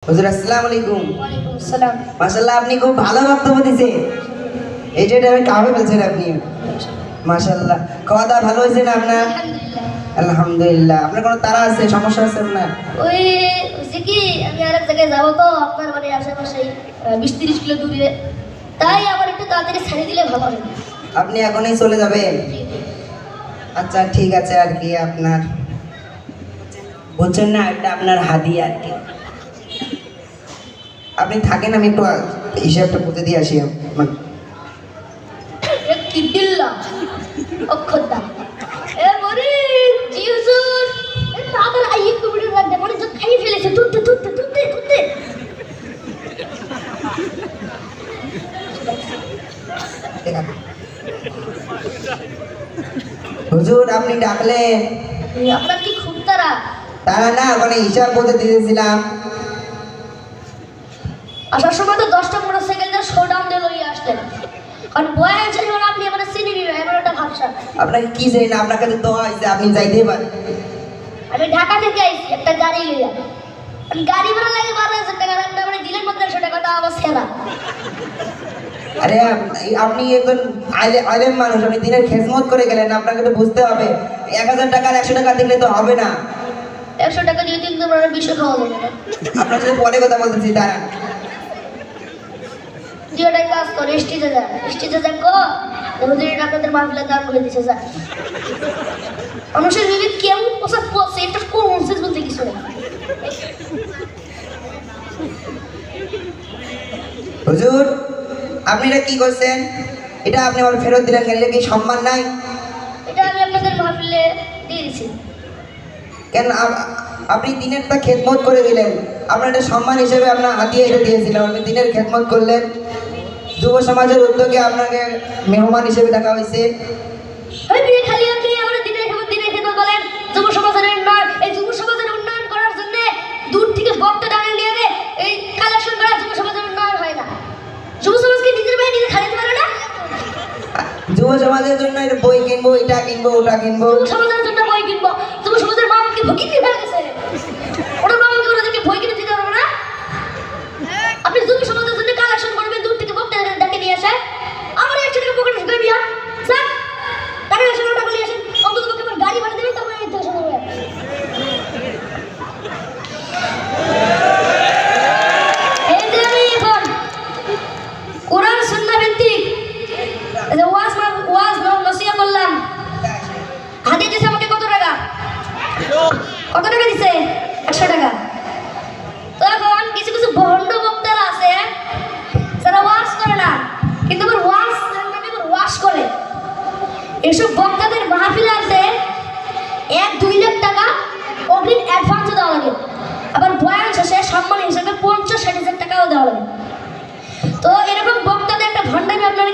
হুজুর আসসালামু আলাইকুম। ওয়ালাইকুম আসসালাম। মাশাআল্লাহ, আপনি খুব ভালো বক্তব্য দিয়েছেন। এই যে এটা কামে বলছেন আপনি। মাশাআল্লাহ, খাওয়া দাওয়া ভালো হয়েছে না আপনার? আলহামদুলিল্লাহ। আলহামদুলিল্লাহ। আপনার কোনো তাড়া আছে, সমস্যা আছে আপনার? ওই হচ্ছে কি আমি আরেক জায়গায় যাবো তো আপনার বাড়ির আশেপাশে 20-30 কিলো দূরে, তাই আমার একটু তাড়াতাড়ি ছেড়ে দিলে ভালো হয়। আপনি এখনই চলে যাবেন? আচ্ছা ঠিক আছে, আর কি আপনার বুঝছেন না, এটা আপনার হাদিয়া আর কি। আপনি থাকেন, আমি একটু হিসাবটা বুঝে দিয়ে আসি। কি বিল্লা অক্ষতা এ মরি জি হুজুর এ তাড়াতাড়ি আই একটু ভিডিও রাখ দে, মানে যত খাই ফেলেছে তুলতে হুজুর আপনি ডাকলেন? আপনার কি খুব তারা? তারা না, ওখানে হিসাব বুঝে দিয়েছিলাম। আসার সময় তো 10টা মোটরসাইকেল দিয়ে শোডাউন দিয়ে লইয়ে আসলেন, কারণ বয়ান ছিল না, আপনি আমার চিনি নিলেন, এমন একটা ভাবসা। আপনাকে কি জানি না, আপনার কাছে দোয়া হয়েছে, আপনি যাইতেই পারেন। আমি ঢাকা থেকে আইছি একটা গাড়ি লইয়া, আমি গাড়ি ভাড়া লাগে 12,000 টাকা, আপনি আমার দিলেন মাত্র 100 টাকা, তা আমার সেরা। আরে আপনি একজন আলেম মানুষ, আপনি দিনের খেজমত করে গেলেন, আপনাকে তো বুঝতে হবে 1000 টাকা আর 100 টাকা দিলে তো হবে না। 100 টাকা দিয়ে কিন্তু আমার বিশ্ব খাওয়া যাবে না। আপনার সাথে পরে কথা বলতেছি, দাঁড়ান। তুই ওটাই কাজ কর, স্টেজে যা গো, হুজুরের আপনাদের মাহফিলের দাম বলে দিছে যা। মানুষের বিবেক কেমন পোশাক পরছে, এটা কোন মেসেজ বলতে কিছু নেই। হুজুর আপনি এটা কি করছেন? এটা আপনি আমার ফেরত দিলেন কেন? এটা কি সম্মান নাই? এটা আমি আপনাদের মাহফিলে দিয়ে দিছি। কেন আপনি দিনের তা খেদমত করে দিলেন, আপনার এটা সম্মান হিসেবে আপনার হাতিয়ে এটা দিয়েছিলাম। আপনি দিনের খেদমত করলেন, যুব সমাজের উদ্যোগে আপনাকে মেহমান হিসেবে দেখা হয়েছে। ওই বিয়ে খালি আপনি আমার দিনের খেদমত বলেন, যুব সমাজের উন্নয়ন, এই যুব সমাজের উন্নয়ন করার জন্য দূর থেকে বক্তা ডাকে নিয়ে এই কালেকশন করা যুব সমাজের উন্নয়ন হয় না। যুব সমাজকে নিজের ভাই নিজে খাইতে পারে না। যুব সমাজের জন্য এটা বই কিনবো, এটা কিনবো, ওটা কিনবো। যুব সমাজের জন্য বই কিনবো, যুব সমাজের মা বাবাকে ভকিতে হয়ে গেছে, ওরা মা বাবাকে ওদেরকে বই কিনে দিতে পারবে না। আপনি যুব সমাজের জন্য কালেকশন করবেন, দূর থেকে বক্তা ডাকে নিয়ে আসে, আমার 100 টাকা পকেটে ঢুকে দিয়া স্যার টাকা 100 টাকা বলে আসেন, অন্তত পক্ষে আমার গাড়ি ভাড়া দেবেন, তারপরে এই দেশে যাবে। এই যে আমি এখন কোরআন সুন্নাহ ভিত্তিক ওয়াজ নসিহত করলাম, হাদিয়া দিছে আমাকে কত টাকা দিছে? 100 টাকা। তো এখন কিছু ভণ্ড বক্তারা আছে যারা ওয়াজ করে না, কিন্তু আবার ওয়াজ করে। এসব বক্তাদের মাহফিলে আছে 1-2 লাখ টাকা অগ্রিম অ্যাডভান্স দেওয়া লাগে, আবার বয়ান শেষে সম্মান হিসেবে 50-60 হাজার টাকাও দেওয়া লাগে। তো এরকম বক্তাদের একটা ভণ্ডামি আপনারা